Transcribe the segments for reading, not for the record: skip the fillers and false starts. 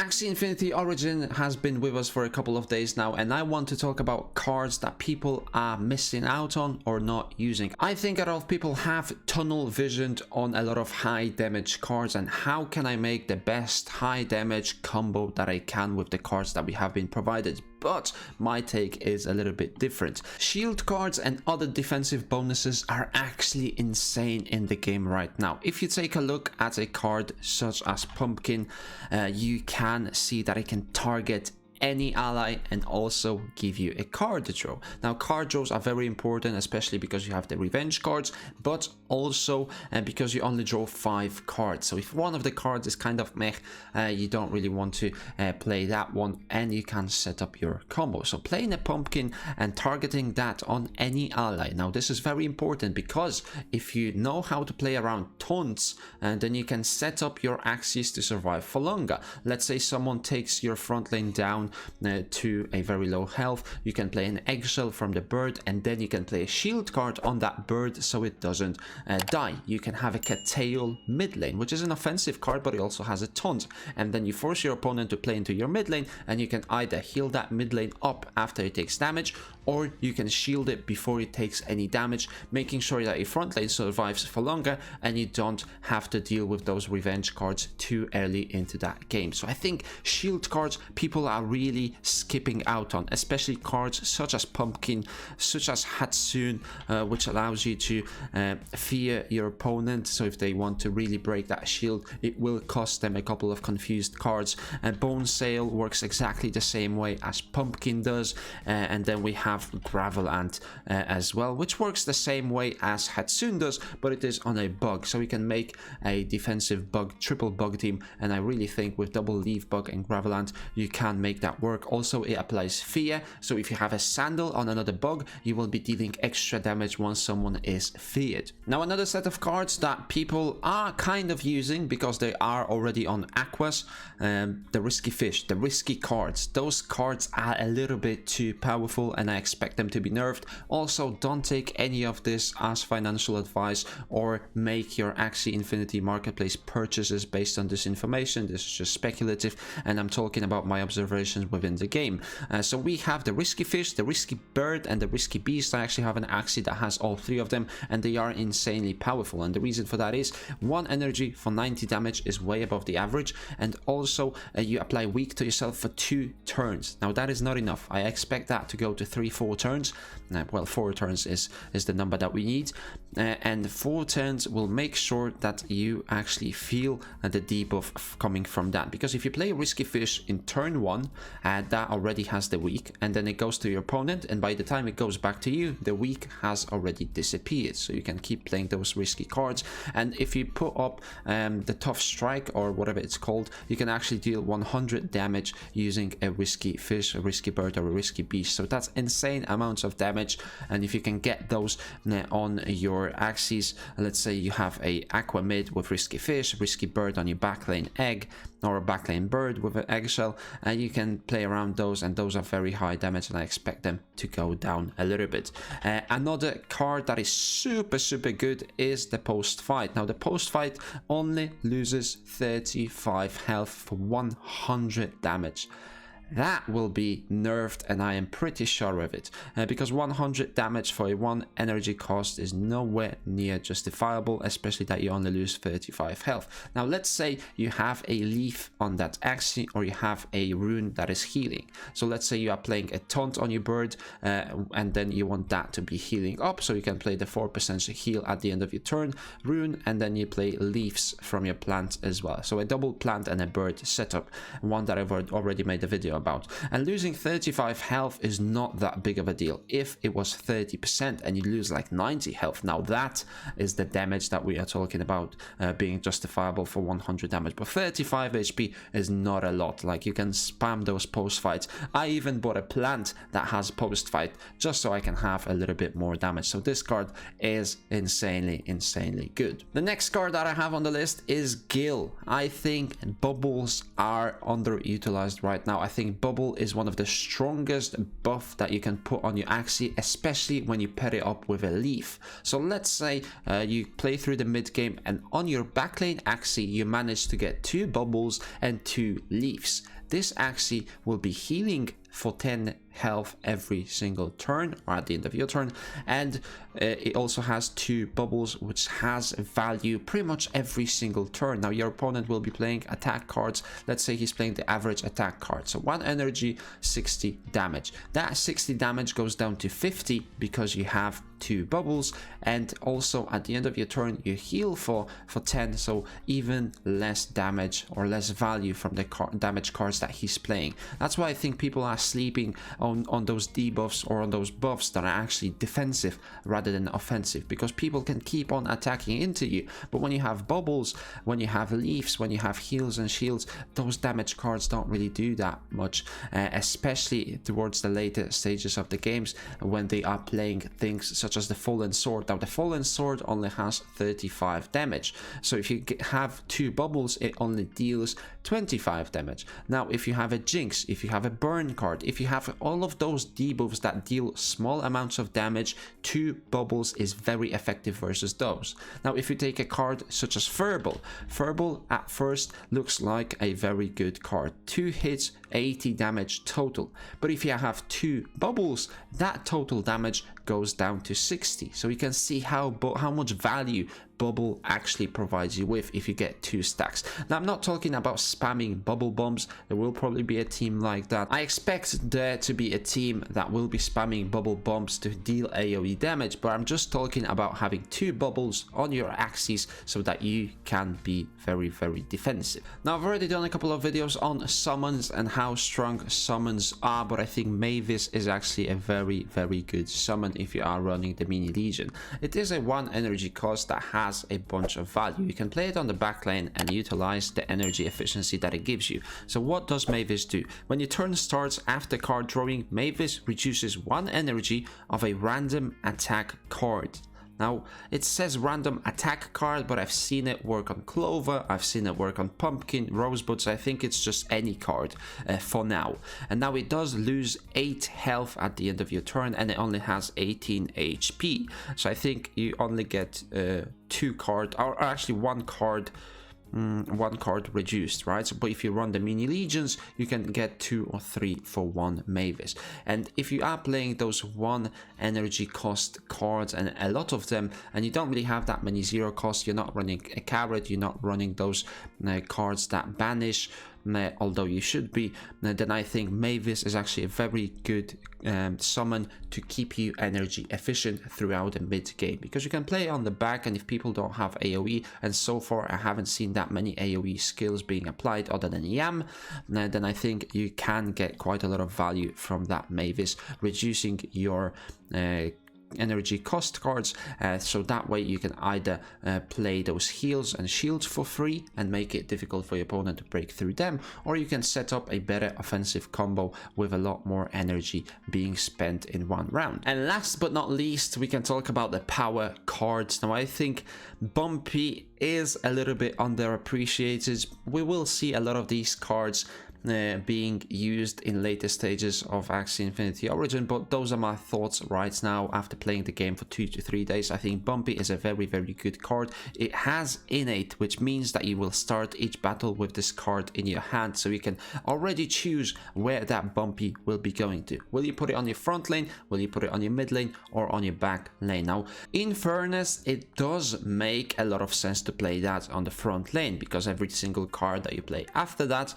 Axie Infinity Origin has been with us for a couple of days now, and I want to talk about cards that people are missing out on or not using. I think a lot of people have tunnel visioned on a lot of high damage cards, and how can I make the best high damage combo that I can with the cards that we have been provided. But my take is a little bit different. Shield cards and other defensive bonuses are actually insane in the game right now. If you take a look at a card such as Pumpkin, you can see that it can target any ally and also give you a card draw. Now card draws are very important, especially because you have the revenge cards, but also because you only draw 5 cards. So if one of the cards is kind of meh, you don't really want to play that one, and you can set up your combo. So playing a Pumpkin and targeting that on any ally. Now this is very important, because if you know how to play around taunts, then you can set up your Axies to survive for longer. Let's say someone takes your front lane down to a very low health, you can play an eggshell from the bird, and then you can play a shield card on that bird so it doesn't die. You can have a Cattail mid lane, which is an offensive card, but it also has a taunt, and then you force your opponent to play into your mid lane, and you can either heal that mid lane up after it takes damage, or you can shield it before it takes any damage, making sure that your front lane survives for longer and you don't have to deal with those revenge cards too early into that game. So I think shield cards people are really skipping out on, especially cards such as Pumpkin, such as Hatsune, which allows you to fear your opponent. So if they want to really break that shield, it will cost them a couple of confused cards. And Bone Sail works exactly the same way as Pumpkin does, and then we have Gravel Ant as well, which works the same way as Hatsune does, but it is on a bug, so we can make a defensive bug, triple bug team, and I really think with double Leaf Bug and Gravel Ant you can make that work. Also it applies fear, so if you have a Sandal on another bug, you will be dealing extra damage once someone is feared. Now another set of cards that people are kind of using because they are already on Aquas, the Risky Fish, the risky cards. Those cards are a little bit too powerful and I expect them to be nerfed. Also, don't take any of this as financial advice or make your Axie Infinity Marketplace purchases based on this information. This is just speculative, and I'm talking about my observations within the game. So we have the Risky Fish, the Risky Bird, and the Risky Beast. I actually have an Axie that has all 3 of them, and they are insanely powerful. And the reason for that is 1 energy for 90 damage is way above the average, and also you apply weak to yourself for 2 turns. Now that is not enough. I expect that to go to 3-4 turns. Well, 4 turns is the number that we need, and 4 turns will make sure that you actually feel the debuff coming from that. Because if you play a Risky Fish in turn 1, that already has the weak, and then it goes to your opponent, and by the time it goes back to you, the weak has already disappeared. So you can keep playing those risky cards, and if you put up the Tough Strike or whatever it's called, you can actually deal 100 damage using a Risky Fish, a Risky Bird, or a Risky Beast. So that's insane amounts of damage, and if you can get those on your Axies, let's say you have a Aqua mid with Risky Fish, Risky Bird on your backlane egg, or a backlane bird with an eggshell, and you can play around those, and those are very high damage, and I expect them to go down a little bit. Another card that is super good is the Post Fight. Now the Post Fight only loses 35 health for 100 damage. That will be nerfed, and I am pretty sure of it, because 100 damage for a 1 energy cost is nowhere near justifiable, especially that you only lose 35 health. Now let's say you have a leaf on that Axie, or you have a rune that is healing. So let's say you are playing a taunt on your bird, and then you want that to be healing up, so you can play the 4% heal at the end of your turn rune, and then you play leaves from your plant as well. So a double plant and a bird setup, one that I've already made a video about. And losing 35 health is not that big of a deal. If it was 30% and you lose like 90 health, now that is the damage that we are talking about being justifiable for 100 damage. But 35 HP is not a lot. Like, you can spam those post fights. I even bought a plant that has post fight just so I can have a little bit more damage. So this card is insanely good. The next card that I have on the list is Gil. I think bubbles are underutilized right now. I think Bubble is one of the strongest buff that you can put on your Axie, especially when you pair it up with a leaf. So let's say you play through the mid game, and on your backlane Axie you manage to get 2 bubbles and 2 leaves. this Axie will be healing for 10 health every single turn, or at the end of your turn, and it also has 2 bubbles, which has value pretty much every single turn. Now your opponent will be playing attack cards. Let's say he's playing the average attack card, so 1 energy, 60 damage. That 60 damage goes down to 50 because you have 2 bubbles, and also at the end of your turn you heal for 10, so even less damage or less value from the damage cards that he's playing. That's why I think people are sleeping on those debuffs or on those buffs that are actually defensive rather than offensive, because people can keep on attacking into you. But when you have bubbles, when you have leaves, when you have heals and shields, those damage cards don't really do that much, especially towards the later stages of the games when they are playing things such as the Fallen Sword. Now the Fallen Sword only has 35 damage, so if you have 2 bubbles it only deals 25 damage. Now if you have a Jinx, if you have a Burn card, if you have all of those debuffs that deal small amounts of damage, 2 bubbles is very effective versus those. Now if you take a card such as Furble at first looks like a very good card, 2 hits, 80 damage total, but if you have 2 bubbles, that total damage goes down to 60. So you can see how much value bubble actually provides you with if you get 2 stacks. Now I'm not talking about spamming bubble bombs. There will probably be a team like that. I expect there to be a team that will be spamming bubble bombs to deal AoE damage, but I'm just talking about having 2 bubbles on your Axies so that you can be very, very defensive. Now I've already done a couple of videos on summons and how strong summons are, but I think Mavis is actually a very, very good summon if you are running the mini legion. It is a 1 energy cost that has a bunch of value. You can play it on the back lane and utilize the energy efficiency that it gives you. So what does Mavis do? When your turn starts after card drawing, Mavis reduces 1 energy of a random attack card. Now it says random attack card, but I've seen it work on Clover, I've seen it work on Pumpkin, Rosebud, so I think it's just any card for now. And now it does lose 8 health at the end of your turn, and it only has 18 HP. So I think you only get 2 cards, or actually 1 card. 1 card reduced, right? So, but if you run the mini legions, you can get 2 or 3 for 1 Mavis. And if you are playing those 1 energy cost cards, and a lot of them, and you don't really have that many 0 cost, you're not running a carrot, you're not running those cards that banish, although you should be, then I think Mavis is actually a very good summon to keep you energy efficient throughout the mid game, because you can play on the back, and if people don't have AoE, and so far I haven't seen that many AoE skills being applied other than Yam, then I think you can get quite a lot of value from that Mavis, reducing your energy cost cards, so that way you can either play those heals and shields for free and make it difficult for your opponent to break through them, or you can set up a better offensive combo with a lot more energy being spent in 1 round. And last but not least, we can talk about the power cards. Now I think Bumpy is a little bit underappreciated. We will see a lot of these cards being used in later stages of Axie Infinity Origin, but those are my thoughts right now after playing the game for 2 to 3 days. I think Bumpy is a very, very good card. It has innate, which means that you will start each battle with this card in your hand, so you can already choose where that Bumpy will be going to. Will you put it on your front lane, will you put it on your mid lane, or on your back lane? Now in fairness, it does make a lot of sense to play that on the front lane, because every single card that you play after that,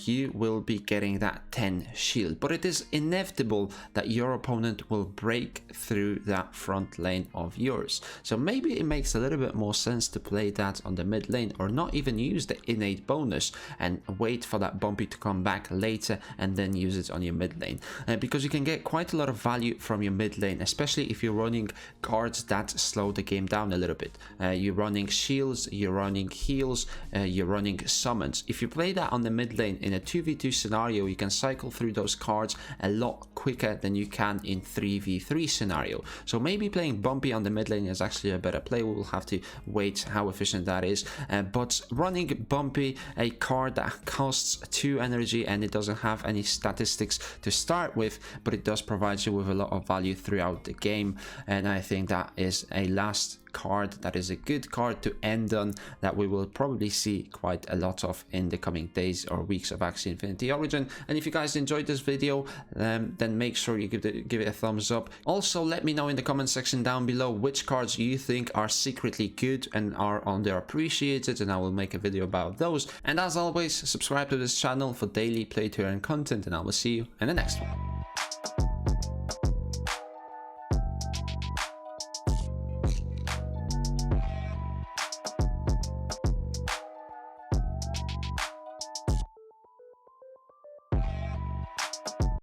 you will be getting that 10 shield, but it is inevitable that your opponent will break through that front lane of yours. So maybe it makes a little bit more sense to play that on the mid lane, or not even use the innate bonus and wait for that Bumpy to come back later and then use it on your mid lane, because you can get quite a lot of value from your mid lane, especially if you're running cards that slow the game down a little bit. You're running shields, you're running heals, you're running summons. If you play that on the mid lane in a 2v2 scenario, you can cycle through those cards a lot quicker than you can in 3v3 scenario. So maybe playing Bumpy on the mid lane is actually a better play. We will have to wait how efficient that is, but running Bumpy, a card that costs 2 energy and it doesn't have any statistics to start with, but it does provide you with a lot of value throughout the game, and I think that is a last card that is a good card to end on, that we will probably see quite a lot of in the coming days or weeks of Axie Infinity Origin. And if you guys enjoyed this video, then make sure you give it a thumbs up. Also, let me know in the comment section down below which cards you think are secretly good and are underappreciated, and I will make a video about those. And as always, subscribe to this channel for daily play to earn content, and I will see you in the next one.